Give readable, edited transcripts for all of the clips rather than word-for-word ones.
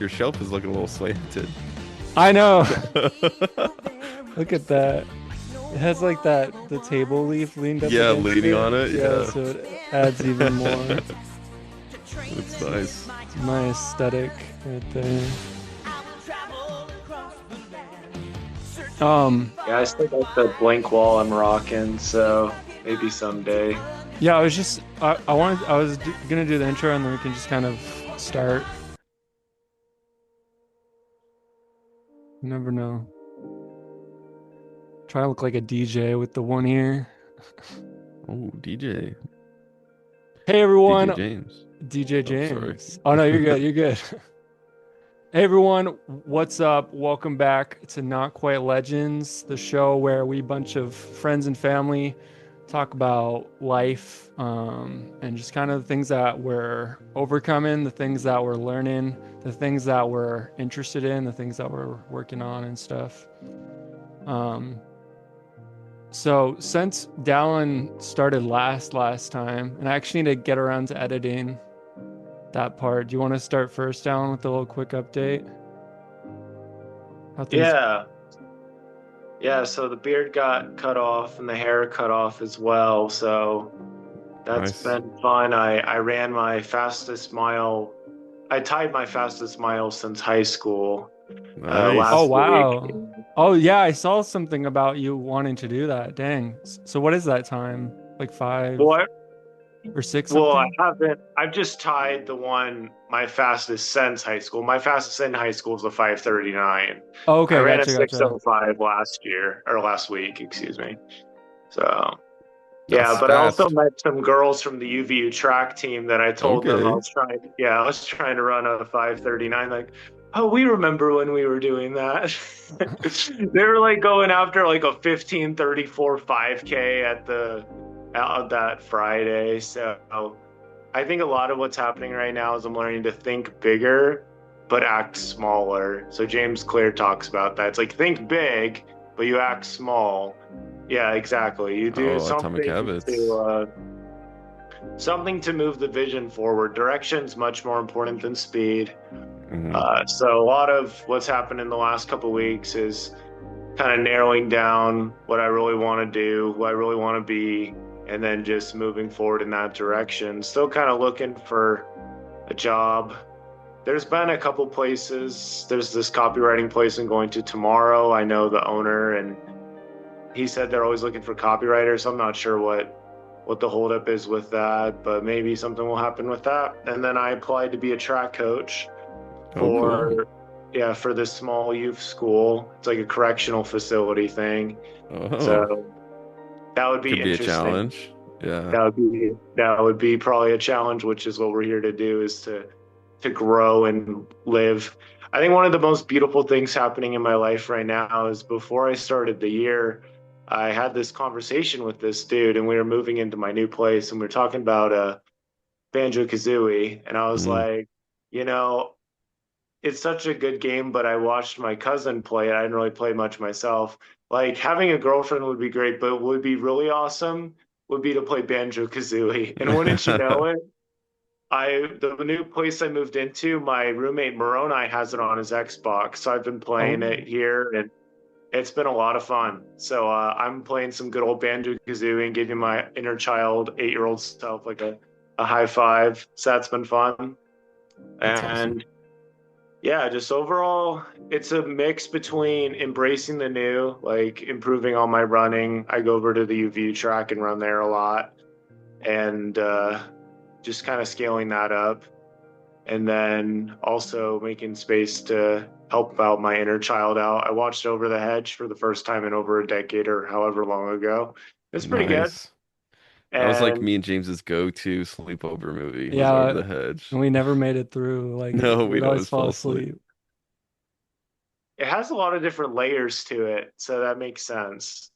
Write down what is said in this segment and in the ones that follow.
Your shelf is looking a little slanted. I know. Look at that. It has like that the table leaf leaned up Yeah, against leaning it. on it. Yeah, Yeah. so it adds even more. It's nice. It's my aesthetic right there. Um, Yeah, I still got the blank wall I'm rocking, so maybe someday. yeah, I was gonna do the intro and then we can just kind of start. You never know. Try to look like a DJ with the one ear. Oh, DJ. Hey DJ everyone, James. DJ Oh, sorry. James. Oh no, you're good. You're good. Hey everyone, what's up? Welcome back to Not Quite Legends, the show where we bunch of friends and family talk about life, and just kind of the things that we're overcoming, the things that we're learning, the things that we're interested in, the things that we're working on and stuff. Um, so since Dallin started last time, and I actually need to get around to editing that part. Do you want to start first, Dallin, with a little quick update? How things? Yeah, yeah, so the beard got cut off and the hair cut off as well. So that's Nice. been fun. I ran my fastest mile. I tied my fastest mile since high school Oh Nice. last week. wow. Oh yeah, I saw something about you wanting to do that. Dang. So what is that time? Like five Well, or six Well, I something? haven't. I've just tied my fastest since high school. My fastest in high school is a 5:39. Oh, I okay, ran a gotcha, gotcha. 6:05 last year or last week, excuse me. So, yeah, That's but I also fast. met some girls from the UVU track team that I told them Okay. I was trying to run a 5:39. Like, oh, we remember when we were doing that. They were like going after like a 15:34 5K at the out that Friday. So I think a lot of what's happening right now is I'm learning to think bigger, but act smaller. So James Clear talks about that. It's like think big, but you act small. Yeah, exactly. You do Oh, Atomic Habits. something to move the vision forward. Direction's much more important than speed. Hmm. So a lot of what's happened in the last couple of weeks is kind of narrowing down what I really want to do, who I really want to be, and then just moving forward in that direction. Still kind of looking for a job. There's been a couple places. There's this copywriting place I'm going to tomorrow. I know the owner, and he said they're always looking for copywriters. So I'm not sure what the holdup is with that, but maybe something will happen with that. And then I applied to be a track coach Oh, cool. for for this small youth school. It's like a correctional facility thing. Oh, So that would be could be a interesting. challenge. Yeah. That would be probably a challenge, which is what we're here to do, is to grow and live. I think one of the most beautiful things happening in my life right now is before I started the year, I had this conversation with this dude, and we were moving into my new place, and we were talking about Banjo Kazooie, and I was Mm. like, you know, it's such a good game, but I watched my cousin play it. I didn't really play much myself. Like having a girlfriend would be great, but would be really awesome would be to play Banjo Kazooie. And wouldn't you know it, the new place I moved into, my roommate Moroni has it on his Xbox, so I've been playing Oh, it here, and it's been a lot of fun. So I'm playing some good old Banjo Kazooie and giving my inner child 8-year old self like a high five. So that's been fun. That's awesome. And yeah, just overall, it's a mix between embracing the new, like improving on my running. I go over to the UV track and run there a lot, and just kind of scaling that up. And then also making space to help out my inner child out. I watched Over the Hedge for the first time in over a decade or however long ago. It's pretty good. Nice. That was like And me and James's go-to sleepover movie was Over yeah. the Hedge. And we never made it through. Like No, we'd we'd always always fall fall asleep. asleep. it has a lot of different layers to it. So that makes sense.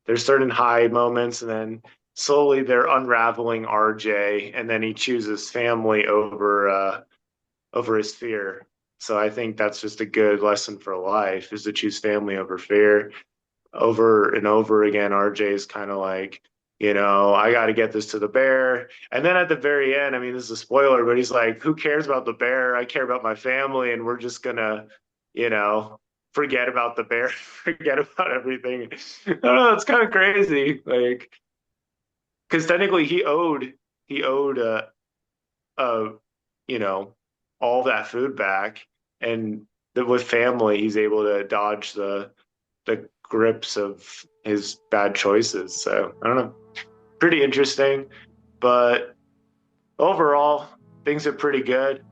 There's certain high moments, and then slowly they're unraveling RJ, and then he chooses family over his fear. So I think that's just a good lesson for life, is to choose family over fear. Over and over again, RJ is kind of like I got to get this to the bear. And then at the very end, I mean, this is a spoiler, but he's like, who cares about the bear? I care about my family, and we're just gonna, you know, forget about the bear, forget about everything. I don't know, it's kind of crazy. Like, because technically he owed uh you know all that food back, and with family he's able to dodge the grips of his bad choices. So I don't know, pretty interesting. But overall, things are pretty good.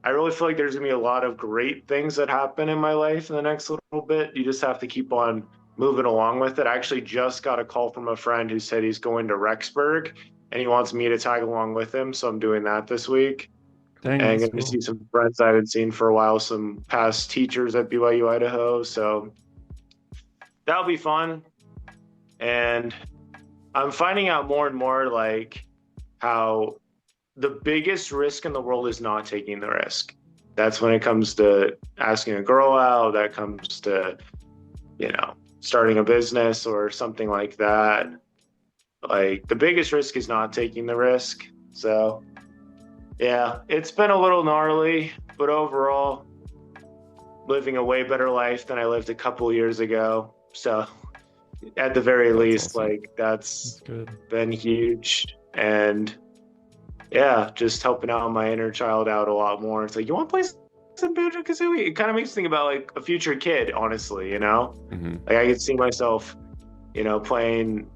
I really feel like there's gonna be a lot of great things that happen in my life in the next little bit. You just have to keep on moving along with it. I actually just got a call from a friend who said he's going to Rexburg and he wants me to tag along with him. So I'm doing that this week. Dang, And I'm that's going to cool. see some friends I haven't seen for a while, some past teachers at BYU Idaho. So that'll be fun. And I'm finding out more and more like how the biggest risk in the world is not taking the risk. That's when it comes to asking a girl out, that comes to, starting a business or something like that. Like the biggest risk is not taking the risk. So, yeah, it's been a little gnarly, but overall, living a way better life than I lived a couple years ago. So, at the very That's least, awesome. like that's Good. been huge. And yeah, just helping out my inner child out a lot more. It's like, you want to play some Banjo Kazooie? It kind of makes me think about like a future kid, honestly, Hmm. Like I could see myself, playing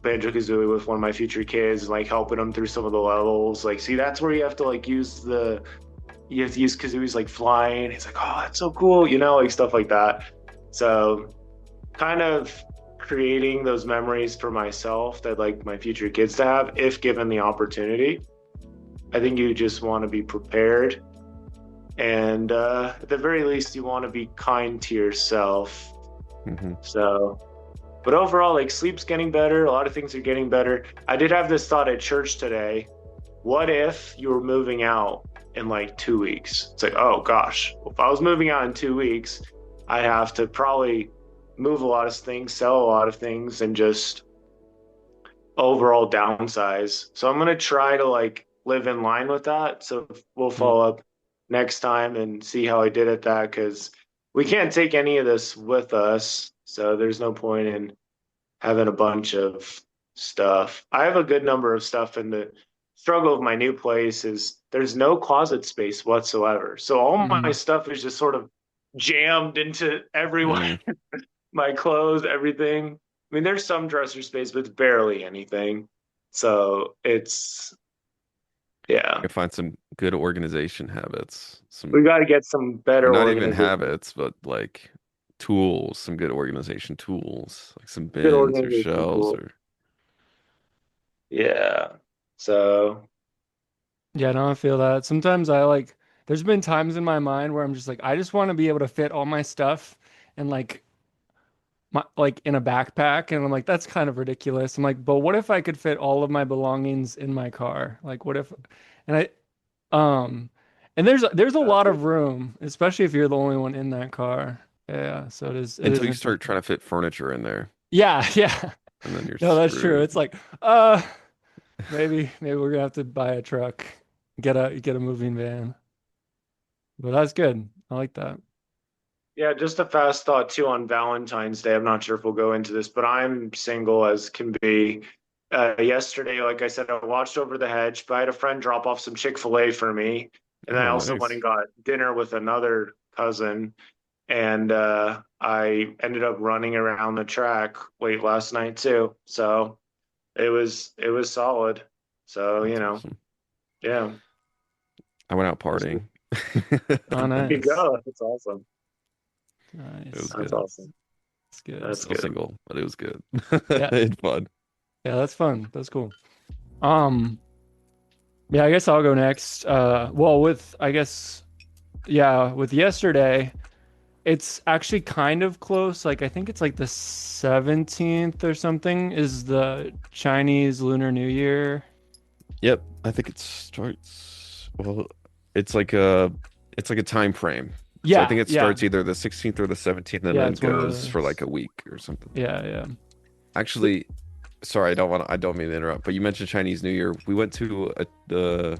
Banjo Kazooie with one of my future kids, like helping them through some of the levels. Like, see, that's where you have to like you have to use Kazooie's like flying. It's like, oh, that's so cool, like stuff like that. So, kind of creating those memories for myself that like my future kids to have if given the opportunity. I think you just want to be prepared. And at the very least, you want to be kind to yourself. Hmm. So, but overall, like sleep's getting better. A lot of things are getting better. I did have this thought at church today. What if you were moving out in like 2 weeks? It's like, oh gosh, if I was moving out in 2 weeks, I'd have to probably move a lot of things, sell a lot of things, and just overall downsize. So I'm going to try to like live in line with that. So we'll follow up next time and see how I did at that, because we can't take any of this with us. So there's no point in having a bunch of stuff. I have a good number of stuff, and the struggle of my new place is there's no closet space whatsoever. So all my Mm-hmm. stuff is just sort of jammed into everywhere. Mm. My clothes, everything. I mean, there's some dresser space, but it's barely anything. So it's, yeah, You find some good organization habits, we got to get some or better not even organization. habits, but like tools, some good organization tools, like some Good bins or organization shelves tool. or Yeah. So, Yeah, no, I feel that. Sometimes there's been times in my mind where I'm just like, I just want to be able to fit all my stuff and like in a backpack. And I'm like, that's kind of ridiculous. I'm like, but what if I could fit all of my belongings in my car? Like, what if, and um, and there's a lot of room, especially if you're the only one in that car. Yeah, so it until is you start interesting. trying to fit furniture in there, Yeah, yeah. and then you're No, that's true. screwed. It's like, uh, maybe we're gonna have to buy a truck, get a moving van. But that's good. I like that. yeah, just a fast thought too on Valentine's Day. I'm not sure if we'll go into this, but I'm single as can be. Yesterday, like I said, I watched Over the Hedge, but I had a friend drop off some Chick-fil-A for me. And then I Oh, also went nice. and got dinner with another cousin. And I ended up running around the track late last night too. So it was solid. So, That's awesome. yeah, I went out there partying. Oh, you nice. go. That's awesome. It was Nice. That's good. awesome. That's good. That's Still good. single, but it was good. Yeah. It's fun. Yeah, that's fun. That's cool. Um, yeah, I guess I'll go next. Well, with yesterday, it's actually kind of close. Like I think it's like the 17th or something is the Chinese Lunar New Year. Yep, I think it starts. Well, it's like a it's like a time frame. So I Yeah, think it yeah. starts either the 16th or the 17th and Yeah, then it's one of goes for like those. a week or something. Yeah, yeah. Actually, sorry, I don't mean to interrupt, but you mentioned Chinese New Year. We went to the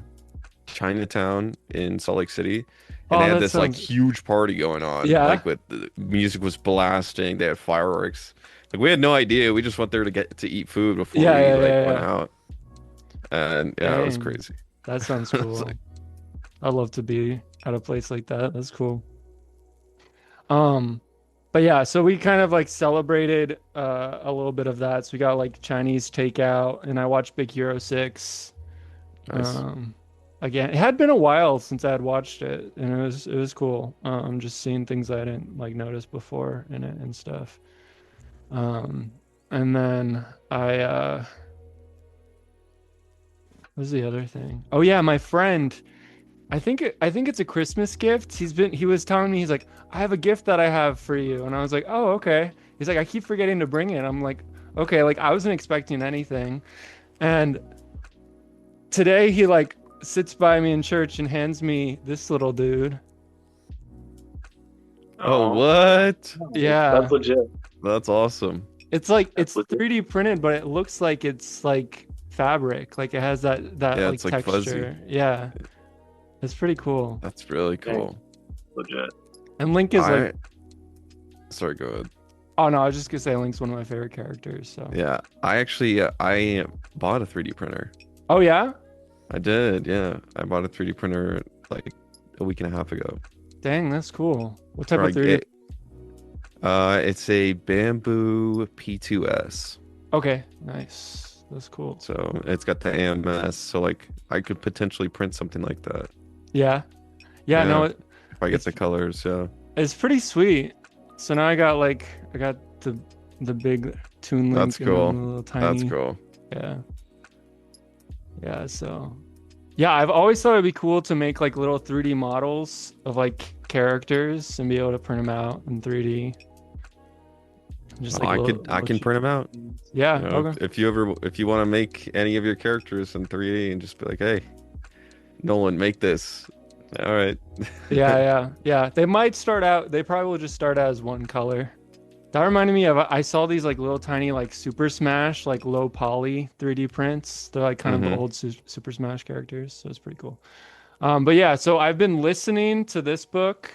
Chinatown in Salt Lake City, and they Oh, had that this like sounds, huge party going on. yeah. Like with the music was blasting, they had fireworks. Like we had no idea. We just went there to get to eat food before Yeah, we yeah, like yeah, went yeah. out. And yeah, it was Dang. crazy. That sounds It's cool. like, I'd love to be at a place like that. That's cool. Um, but yeah, so we kind of like celebrated a little bit of that. So we got like Chinese takeout and I watched Big Hero 6. nice. Um, again, it had been a while since I had watched it and it was cool. Just seeing things I didn't like notice before in it and stuff. Um, and then what was the other thing? Oh yeah, my friend. I think it's a Christmas gift. He was telling me he's like, I have a gift that I have for you, and I was like, oh okay. He's like, I keep forgetting to bring it. I'm like, okay, like I wasn't expecting anything, and today he like sits by me in church and hands me this little dude. Oh, Oh, what? Yeah, that's legit. That's awesome. it's like That's it's legit. 3D printed, but it looks like it's like fabric, like it has that Yeah, like it's like fuzzy. texture. Yeah, it's pretty cool. That's really Dang, cool. legit. And Link is like, I sorry, go ahead. oh no, I was just gonna say Link's one of my favorite characters. So, Yeah, I actually I bought a 3D printer. oh yeah. I did, yeah. I bought a 3D printer like a week and a half ago. Dang, that's cool. What type Or of 3D? it's a bamboo P2S. Okay, nice. That's cool. So it's got the AMS. So like I could potentially print something like that. Yeah. Yeah, no, Yeah, if I get it's the colors, yeah. it's pretty sweet. So now I got the big Toon That's Link and then cool. the little That's tiny. cool. Yeah. Yeah, so yeah, I've always thought it'd be cool to make like little 3D models of like characters and be able to print them out in 3D. Just Well, like I little can print them out. yeah, You know, okay. if you want to make any of your characters in 3D and just be like, hey, Nolan, make this. All right. Yeah, yeah, yeah. They might start out, they probably will just start out as one color. That reminded me of I saw these like little tiny like Super Smash like low poly 3D prints. They're like kind of the hmm old Super Smash characters, so it's pretty cool. But yeah, so I've been listening to this book.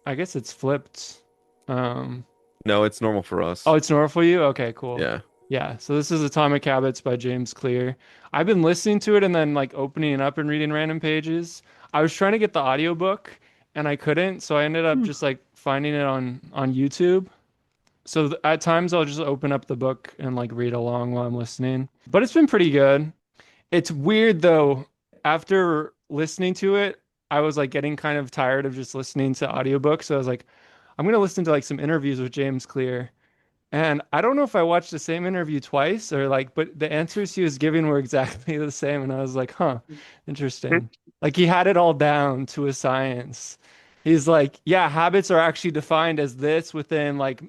I guess it's flipped. Um, No, it's normal for oh, us. it's normal for you? Okay, cool. Yeah. Yeah, so this is Atomic Habits by James Clear. I've been listening to it and then like opening it up and reading random pages. I was trying to get the audiobook and I couldn't, so I ended up just like finding it on YouTube. So at times I'll just open up the book and like read along while I'm listening. But it's been pretty good. It's weird though. After listening to it, I was like getting kind of tired of just listening to audiobooks. So I was like, I'm gonna listen to like some interviews with James Clear. And I don't know if I watched the same interview twice or like, but the answers he was giving were exactly the same. And I was like, huh, interesting. Like he had it all down to a science. He's like, yeah, habits are actually defined as this within like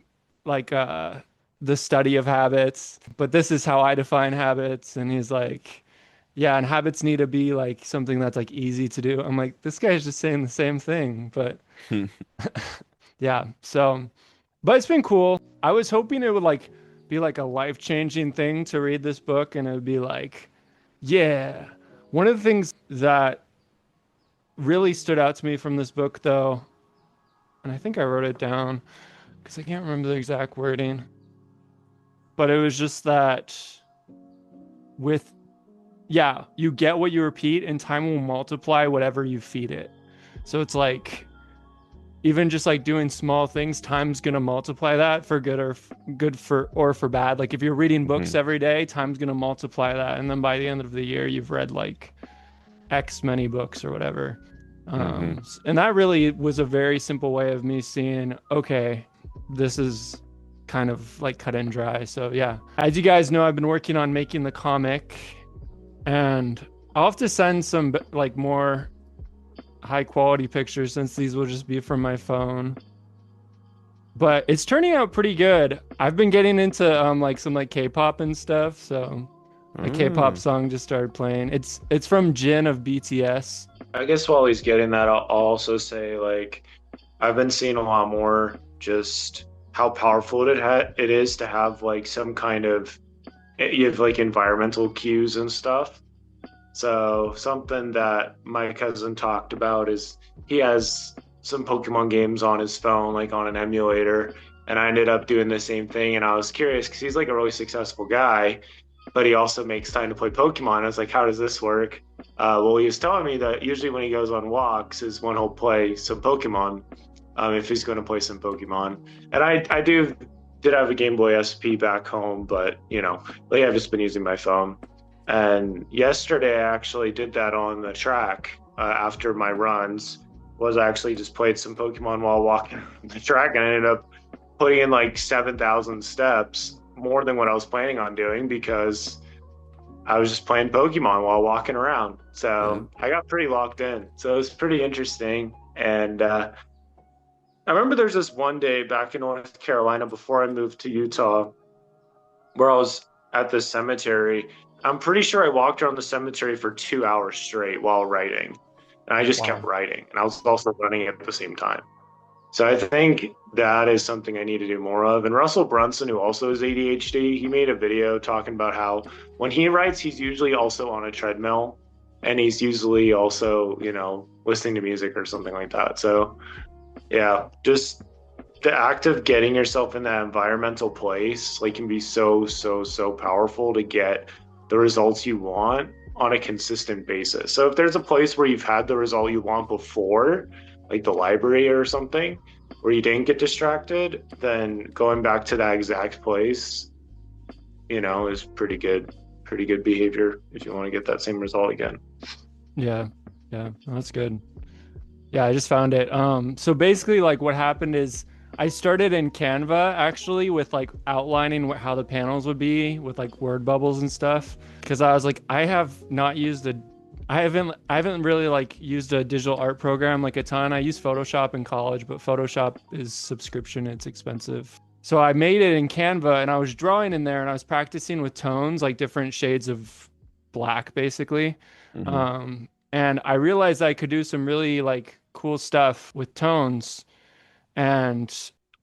the study of habits, but this is how I define habits. And he's like, yeah, and habits need to be like something that's like easy to do. I'm like, this guy's just saying the same thing, but yeah. So, but it's been cool. I was hoping it would like be like a life-changing thing to read this book and it would be like, yeah. One of the things that really stood out to me from this book though, and I think I wrote it down because I can't remember the exact wording, but it was just that with, yeah, you get what you repeat and time will multiply whatever you feed it. So it's like, even just like doing small things, time's gonna multiply that for good or good for or for bad. Like if you're reading books hmm every day, time's gonna multiply that, and then by the end of the year, you've read like X many books or whatever. hmm And that really was a very simple way of me seeing, okay, this is kind of like cut and dry. So yeah, as you guys know, I've been working on making the comic, and I'll have to send some like more high quality pictures since these will just be from my phone. But it's turning out pretty good. I've been getting into like some like K-pop and stuff, so a K-pop Mm. song just started playing. It's from Jin of BTS. I guess while he's getting that, I'll also say like I've been seeing a lot more just how powerful it is to have like some kind of you have like environmental cues and stuff. So something that my cousin talked about is he has some Pokemon games on his phone, like on an emulator, and I ended up doing the same thing. And I was curious because he's like a really successful guy, but he also makes time to play Pokemon. I was like, how does this work? Well, he was telling me that usually when he goes on walks is when he'll play some Pokemon, if he's going to play some Pokemon. And I did have a Game Boy SP back home, but like I've just been using my phone. And yesterday I actually did that on the track after my runs. Was actually just played some Pokemon while walking the track, and I ended up putting in like 7,000 steps, more than what I was planning on doing because I was just playing Pokemon while walking around. Yeah. So I got pretty locked in. So it was pretty interesting. And I remember there's this one day back in North Carolina before I moved to Utah where I was at the cemetery. I'm pretty sure I walked around the cemetery for 2 hours straight while writing. And I just kept Wow. writing. And I was also running at the same time. So I think that is something I need to do more of. And Russell Brunson, who also has ADHD, he made a video talking about how when he writes, he's usually also on a treadmill and he's usually also, listening to music or something like that. So yeah, just the act of getting yourself in that environmental place like can be so, so, so powerful to get the results you want on a consistent basis. So if there's a place where you've had the result you want before, like the library or something, where you didn't get distracted, then going back to that exact place, is pretty good behavior if you want to get that same result again. Yeah. Yeah. That's good. Yeah, I just found it. So basically, like what happened is I started in Canva actually with like outlining how the panels would be with like word bubbles and stuff. Because I was like, I haven't really like used a digital art program like a ton. I used Photoshop in college, but Photoshop is subscription, it's expensive. So I made it in Canva and I was drawing in there and I was practicing with tones, like different shades of black, basically. Hmm. And I realized I could do some really like cool stuff with tones and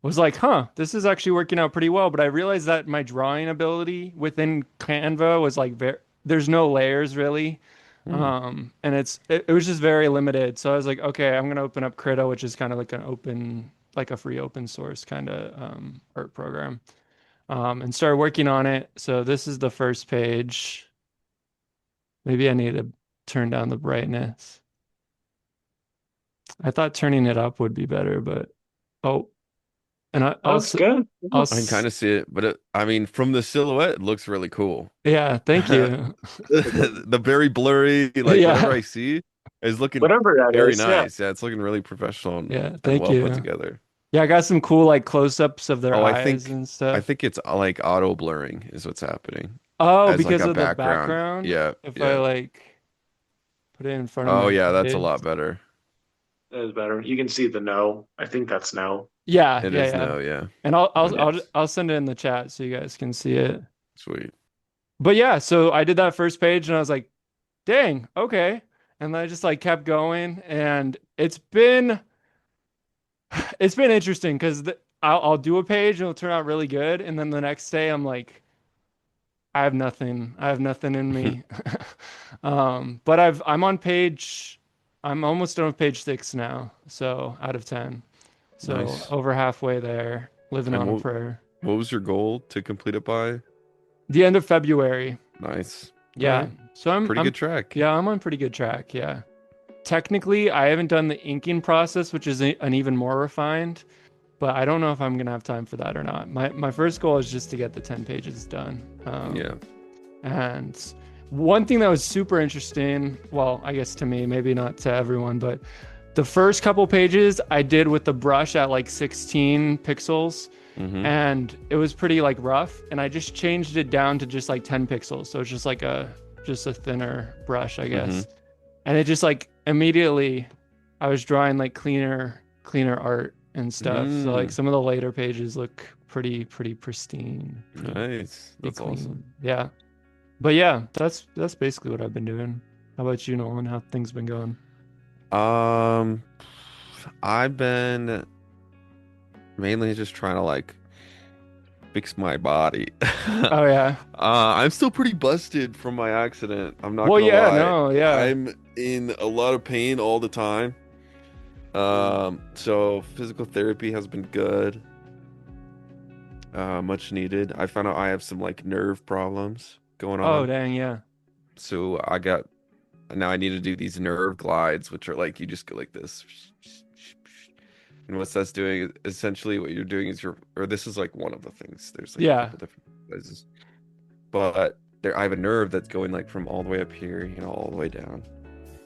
was like, huh, this is actually working out pretty well. But I realized that my drawing ability within Canva was like there's no layers really. Hmm. And it was just very limited. So I was like, okay, I'm gonna open up Krita, which is kind of like like a free open source kind of art program. And started working on it. So this is the first page. Maybe I need to turn down the brightness. I thought turning it up would be better, but oh, and That's good. I'll, I can kind of see it, but I mean, from the silhouette, it looks really cool. yeah, thank you. The very blurry, like whatever Yeah, I see, is looking Whatever that very is, yeah. nice. Yeah, it's looking really professional yeah, and thank well put you. together. Yeah, I got some cool like close-ups of their Oh, eyes and I stuff. think it's like auto blurring is what's happening Oh, as like because a of the background. background. Yeah, If I yeah. like put it in front of Oh, my yeah, that's a face. lot better. That is better. You can see the no. I think that's no. Yeah, It yeah, is yeah. no, yeah. And Oh, nice. I'll send it in the chat so you guys can see it. Sweet. But yeah, so I did that first page and I was like, dang, okay. And then I just like kept going and it's been interesting because I'll do a page and it'll turn out really good, and then the next day I'm like, I have nothing. I have nothing in me. But I'm almost done with page 6 now, so out of 10, so Nice. over halfway there, living And on a prayer. what was your goal to complete it by? The end of February. Nice. All Yeah. right. So Pretty good track. yeah, I'm on pretty good track. Yeah. Technically, I haven't done the inking process, which is an even more refined. But I don't know if I'm gonna have time for that or not. My first goal is just to get the 10 pages done. Yeah. And one thing that was super interesting, well, I guess to me, maybe not to everyone, but the first couple pages I did with the brush at like 16 pixels, Mm-hmm. and it was pretty like rough. And I just changed it down to just like 10 pixels, so it's just like just a thinner brush, I Mm-hmm. guess. And it just like immediately, I was drawing like cleaner art and stuff. So like Mm. some of the later pages look pretty pristine, Nice. pretty That's clean. awesome. Yeah. But yeah, that's basically what I've been doing. How about you, Nolan? How things been going? Um, I've been mainly just trying to like fix my body. Oh yeah. I'm still pretty busted from my accident. I'm not Well, gonna yeah, lie. no, yeah. I'm in a lot of pain all the time. So physical therapy has been good, much needed. I found out I have some like nerve problems going Oh on. dang, yeah. So I got now I need to do these nerve glides, which are like you just go like this. And what that's doing, essentially what you're doing is or this is like one of the things. There's like a Yeah. couple different places. But there I have a nerve that's going like from all the way up here, all the way down.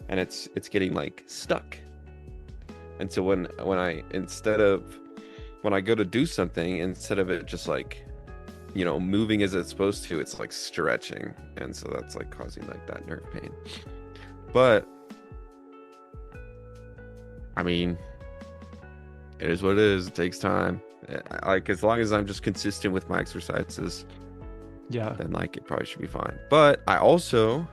And it's getting like stuck. And so when I instead of when I go to do something, instead of it just like, moving as it's supposed to, it's like stretching. And so that's like causing like that nerve pain. But I mean, it is what it is. It takes time. Like as long as I'm just consistent with my exercises, Yeah. then like it probably should be fine. But I also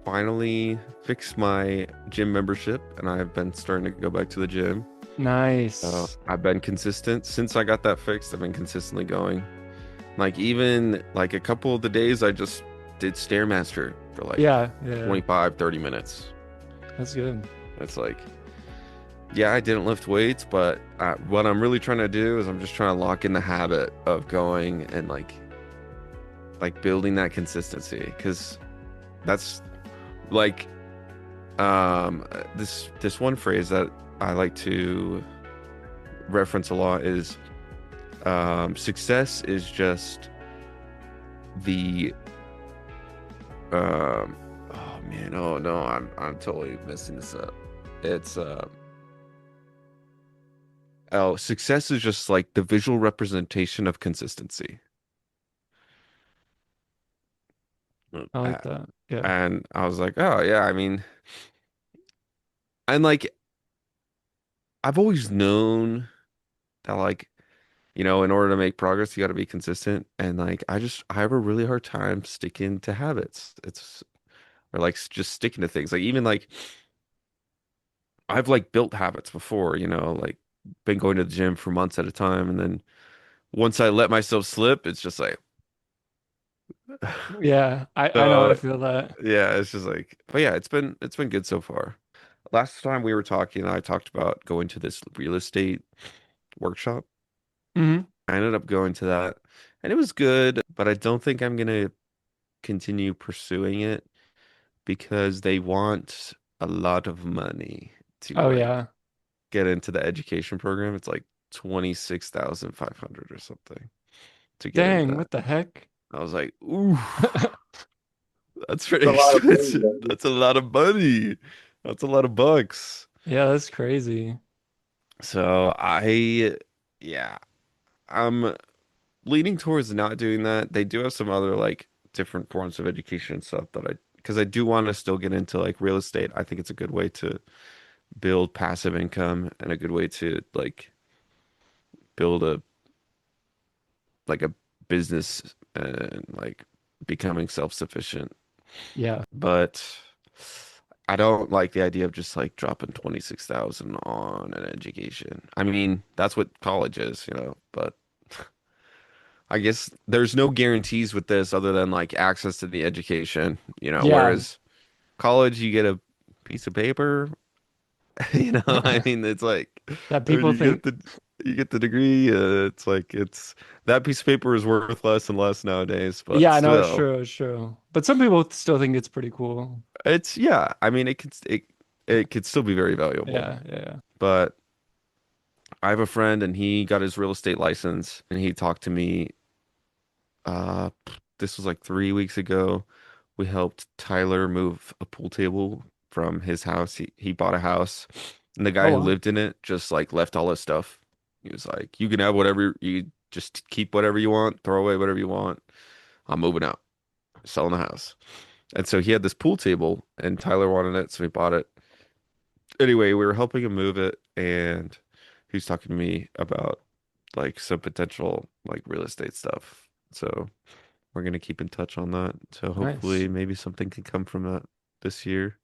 finally fixed my gym membership and I've been starting to go back to the gym. Nice. I've been consistent since I got that fixed. I've been consistently going. Like even like a couple of the days I just did Stairmaster for like Yeah, yeah. 25, 30 minutes. That's good. It's like, yeah, I didn't lift weights, but what I'm really trying to do is I'm just trying to lock in the habit of going and like building that consistency because that's like this one phrase that I like to reference a lot is success is just the oh man, oh no, I'm totally messing this up. It's oh, success is just like the visual representation of consistency. I Uh, like that. Yeah. And I was like, oh yeah, I mean, and like I've always known that like, in order to make progress, you got to be consistent. And like I have a really hard time sticking to habits. It's or like just sticking to things. Like even like I've like built habits before, like been going to the gym for months at a time, and then once I let myself slip, it's just like Yeah. I know I so feel that. yeah, it's just like but yeah, it's been good so far. Last time we were talking, I talked about going to this real estate workshop. Hmm. I ended up going to that and it was good, but I don't think I'm gonna continue pursuing it because they want a lot of money to Oh like yeah. get into the education program. It's like 26,500 or something to get into Dang, that. what the heck? I was like, ooh, that's It's pretty a lot of money, expensive. buddy. That's a lot of money. That's a lot of bucks. Yeah, that's crazy. So yeah, I'm leaning towards not doing that. They do have some other like different forms of education and stuff because I do want to still get into like real estate. I think it's a good way to build passive income and a good way to like build a business and like becoming self-sufficient. Yeah. But I don't like the idea of just like dropping 26,000 on an education. I mean, that's what college is, but I guess there's no guarantees with this other than like access to the education, Yeah. whereas college you get a piece of paper, I mean, it's like That I mean, people think, you get the degree, it's like it's that piece of paper is worth less and less nowadays, but yeah, no, it's still. true, it's true. But some people still think it's pretty cool. It's yeah, I mean it could still be very valuable. Yeah, yeah. But I have a friend and he got his real estate license and he talked to me uh this was like 3 weeks ago. We helped Tyler move a pool table from his house. He bought a house and the Oh guy who wow. lived in it just like left all his stuff. He was like, "You can have whatever you just keep whatever you want, throw away whatever you want. I'm moving out, selling the house." And so he had this pool table and Tyler wanted it, so he bought it. Anyway, we were helping him move it and he was talking to me about like some potential like real estate stuff. So we're gonna keep in touch on that. So Nice. hopefully maybe something can come from that this year.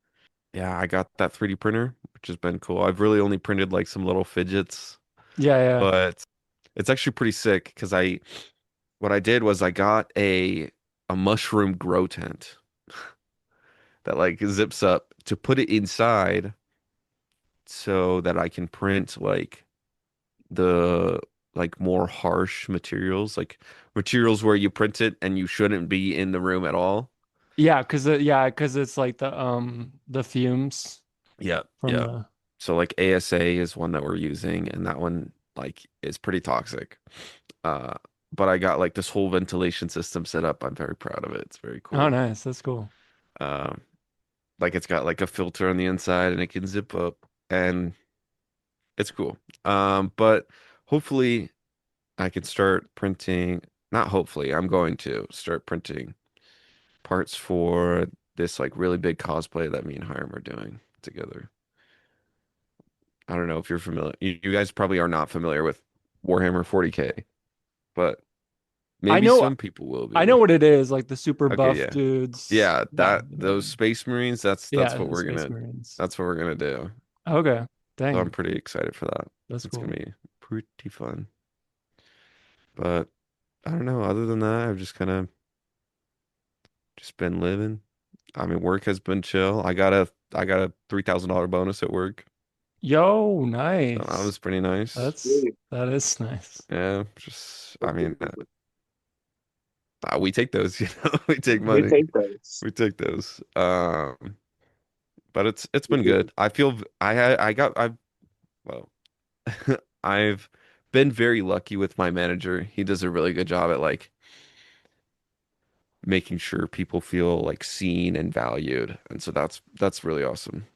Yeah, I got that 3D printer, which has been cool. I've really only printed like some little fidgets, Yeah, yeah. but It's actually pretty sick because I what I did was I got a mushroom grow tent that like zips up to put it inside so that I can print like the like more harsh materials, like materials where you print it and you shouldn't be in the room at all. Yeah, 'cause it's like the fumes Yeah, from yeah. the So like ASA is one that we're using, and that one like is pretty toxic. Uh, but I got like this whole ventilation system set up. I'm very proud of it. It's very Oh, cool. nice. That's cool. Um, like it's got like a filter on the inside and it can zip up and it's cool. But hopefully I can start printing, not hopefully, I'm going to start printing parts for this like really big cosplay that me and Hiram are doing together. I don't know if you're familiar. You guys probably are not familiar with Warhammer 40K, but I maybe know some people will I know be. what it is, like the super Okay, buff yeah. dudes. Yeah, Yeah, that those Space Marines, yeah, the Space Marines. that's what we're gonna do. Okay. So I'm Dang, pretty excited for that. that's It's gonna cool. be pretty fun. But I don't know, other than that, I've just kind of just been living. I mean, work has been chill. I got a $3,000 bonus at work. Yo, So that nice. was pretty nice. That is nice. Yeah, just I mean, we take those, we take We money. take those. We take those. But it's been good. I feel I got I've well, I've been very lucky with my manager. He does a really good job at like making sure people feel like seen and valued. And so that's really awesome.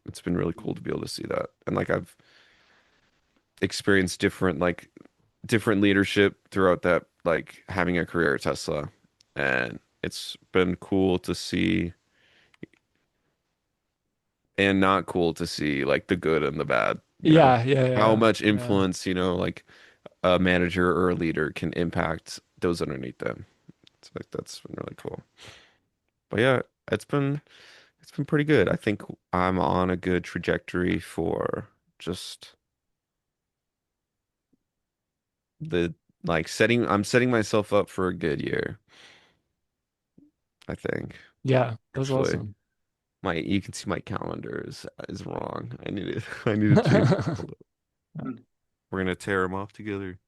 It's been really cool to be able to see that. And like I've experienced different leadership throughout that like having a career at Tesla. And it's been cool to see and not cool to see like the good and the bad, Yeah, yeah, how yeah. much Yeah. influence, like a manager or a leader can impact those underneath them. It's like that's been really cool. But yeah, it's been it's been pretty good. I think I'm on a good trajectory for just the like setting I'm setting myself up for a good year, I think. Yeah, that's Actually, awesome. my you can see my calendar is wrong. I need to I need to change it. Hold up. We're gonna tear them off together.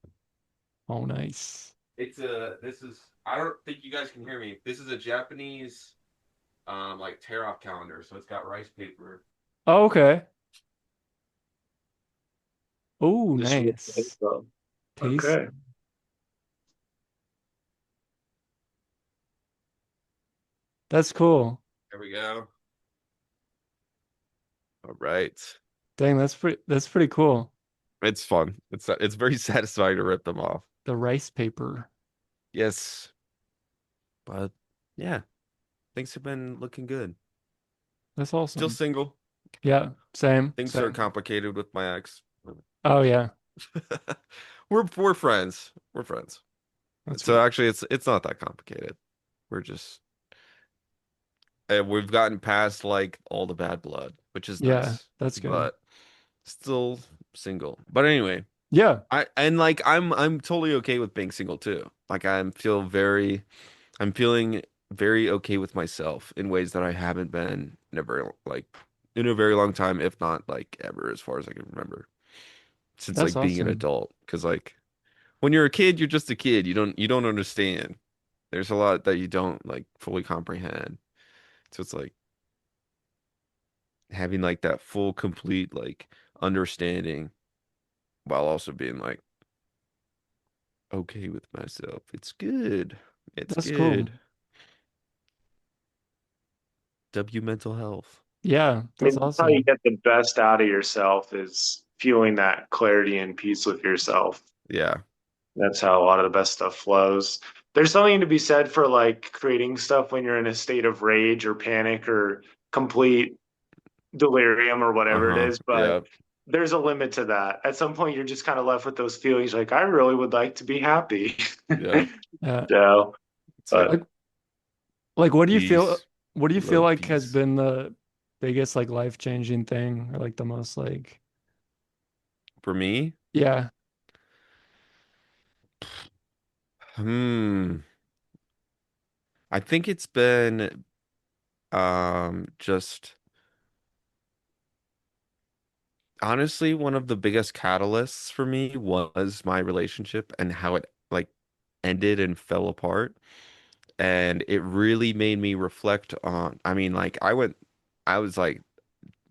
Oh, nice. It's a this is I don't think you guys can hear me. This is a Japanese like tear off calendar, so it's got rice paper. Oh, okay. Oh, Just with the nice. info. Taste. Okay. That's cool. There we go. All right. Dang, that's pretty cool. It's fun. It's very satisfying to rip them off. The rice paper. Yes. But yeah, things have been looking good. That's Still awesome. single. Yeah, same, Things are same. complicated with my ex. Oh yeah, We're friends. We're friends. that's So good. actually it's not that complicated. We're just we've gotten past like all the bad blood, which is Yeah, nice. that's good. But still single. But anyway, Yeah, I and like I'm totally okay with being single too. Like I'm feeling very okay with myself in ways that I haven't been in a very long time, if not like ever, as far as I can remember. Since that's like being an awesome. adult. Because like when you're a kid, you're just a kid. You don't understand. There's a lot that you don't like fully comprehend. So it's like having like that full, complete like understanding while also being like okay with myself. It's good. It's That's cool. good. W mental health. Yeah, I that's mean, that's how you awesome. get the best out of yourself is feeling that clarity and peace with yourself. Yeah. That's how a lot of the best stuff flows. There's something to be said for like creating stuff when you're in a state of rage or panic or complete delirium or whatever it Uh-huh. is, but Yeah. there's a limit to that. At some point, you're just kind of left with those feelings like, I really would like to be happy. Yeah. Yeah. So, It's like but Like like peace. what do you feel Love like has peace. been the biggest like life-changing thing or like the most like For me, yeah. Hmm. I think it's been just honestly one of the biggest catalysts for me was my relationship and how it like ended and fell apart. And it really made me reflect on, I mean, like I was like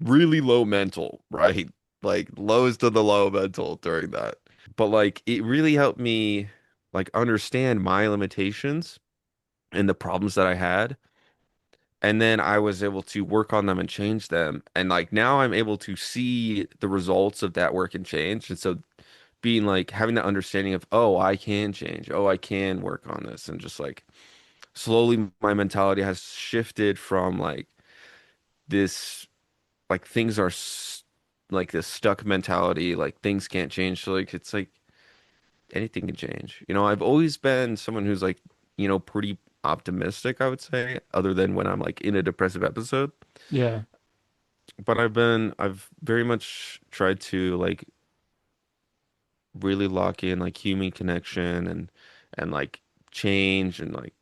really low mental, right? Like lowest of the low mental during that. But like it really helped me like understand my limitations and the problems that I had. And then I was able to work on them and change them. And like now I'm able to see the results of that work and change. And so being like having that understanding of, oh, I can change. Oh, I can work on this. And just like slowly my mentality has shifted from like this, like things are like this stuck mentality, like things can't change. So like it's like anything can change. You know, I've always been someone who's like, pretty optimistic, I would say, other than when I'm like in a depressive episode. Yeah. But I've very much tried to like really lock in like human connection and like change and like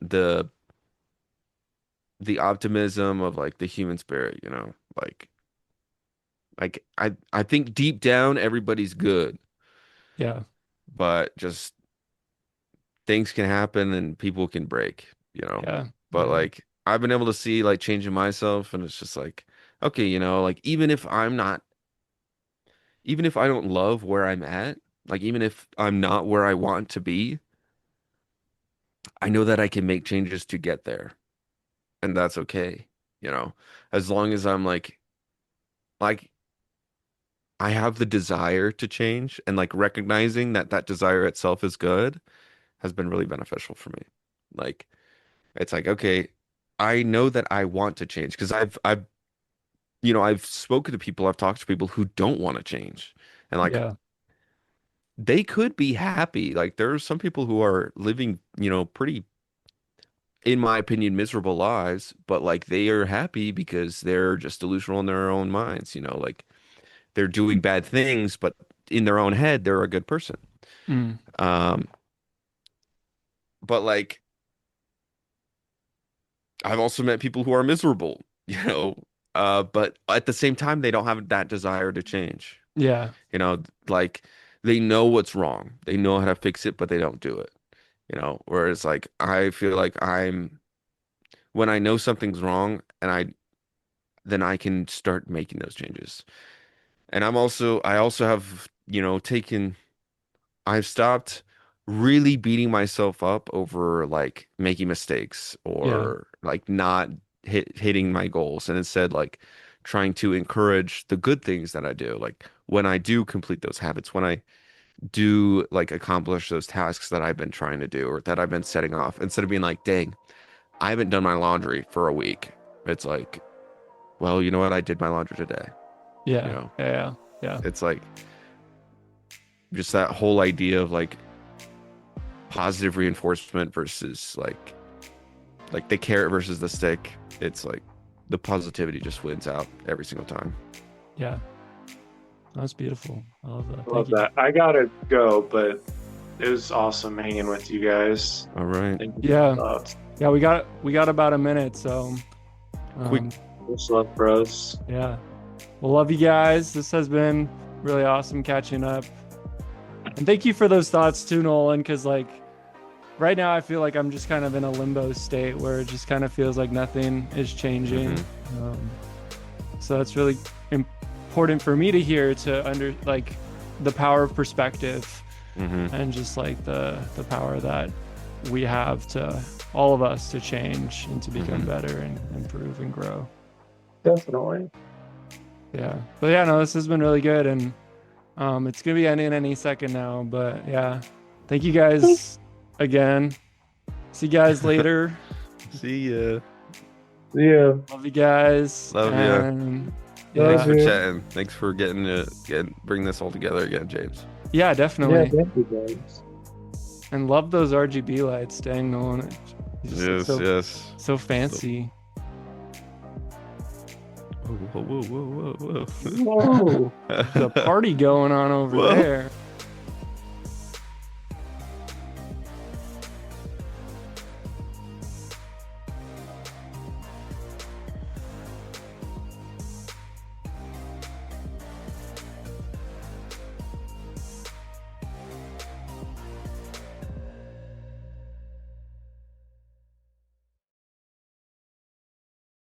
the the optimism of like the human spirit, like I think deep down everybody's good, Yeah. but just things can happen and people can break. Yeah. But Yeah. like I've been able to see like changing myself and it's just like okay, like even if I don't love where I'm at, like even if I'm not where I want to be, I know that I can make changes to get there and that's okay, you know, as long as I'm like I have the desire to change and like recognizing that that desire itself is good has been really beneficial for me. Like it's like, okay, I know that I want to change because I've spoken to people, I've talked to people who don't want to change. And like Yeah. they could be happy. Like there are some people who are living, pretty, in my opinion, miserable lives, but like they are happy because they're just delusional in their own minds, like they're doing bad things, but in their own head, they're a good person. Mm. Um, but like I've also met people who are miserable, but at the same time, they don't have that desire to change. Yeah. Like they know what's wrong. They know how to fix it, but they don't do it. Whereas like I feel like when I know something's wrong and then I can start making those changes. And I also have, I've stopped really beating myself up over like making mistakes Yeah. or like not hitting my goals and instead like trying to encourage the good things that I do. Like when I do complete those habits, when I do like accomplish those tasks that I've been trying to do or that I've been setting off, instead of being like, dang, I haven't done my laundry for a week. It's like, well, you know what? I did my laundry today. You Yeah. know, Yeah. Yeah. it's like just that whole idea of like positive reinforcement versus like the carrot versus the stick. It's like the positivity just wins out every single time. Yeah. That's beautiful. I love that. I Thank love you. that. I gotta go, but it was awesome hanging with you guys. All right. Thank you for Yeah. the thoughts. Yeah. We got about a minute. So, Quick. um, Much love, bros. yeah. Well, love you guys. This has been really awesome catching up. And thank you for those thoughts too, Nolan, because like right now I feel like I'm just kind of in a limbo state where it just kind of feels like nothing is changing. Um, so that's really important for me to hear to like the power of perspective and just like the power that we have to all of us to change and to become better and improve and grow. Definitely. Yeah. But yeah, no, this has been really good and it's gonna be ending any second now. But yeah. Thank you guys again. See you guys later. See ya. Yeah. Love you guys. Love ya. And Thanks yeah. for chatting. Thanks for bring this all together again, James. Yeah, definitely. Thank you, guys. And love those RGB lights. Dang, Nolan. It's just Yes, yes. so fancy. Whoa, whoa, whoa, whoa, whoa, whoa. Whoa. There's a party going on over Whoa. there.